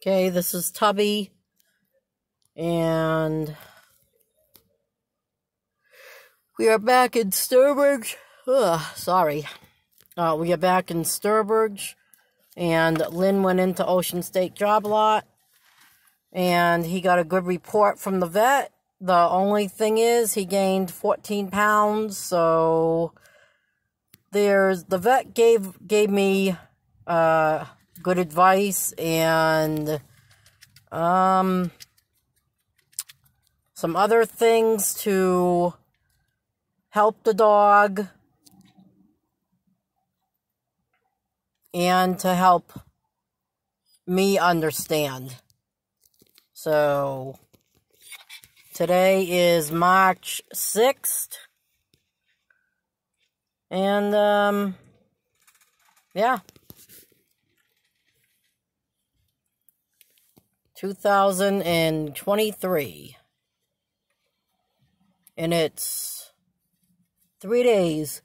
Okay, this is Tubby, and we are back in Sturbridge. Sorry. We are back in Sturbridge, and Lynn went into Ocean State Job Lot, and he got a good report from the vet. The only thing is he gained 14 pounds, so the vet gave me good advice and some other things to help the dog and to help me understand. So today is March 6th, and yeah, 2023, and it's 3 days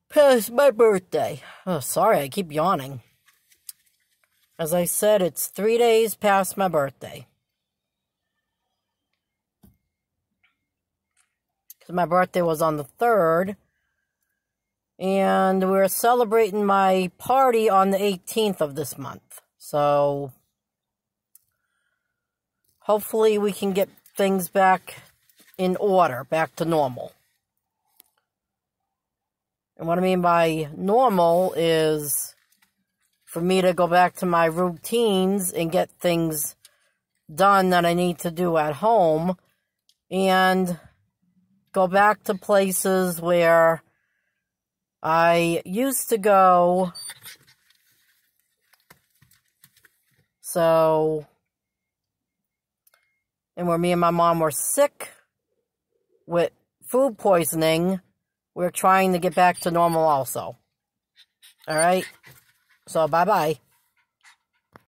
past my birthday. Oh, sorry, I keep yawning. As I said, it's 3 days past my birthday. Because my birthday was on the 3rd. And we're celebrating my party on the 18th of this month. So hopefully we can get things back in order, back to normal. And what I mean by normal is for me to go back to my routines and get things done that I need to do at home, and go back to places where I used to go. So, and where me and my mom were sick with food poisoning, we're trying to get back to normal also. All right? So, bye-bye.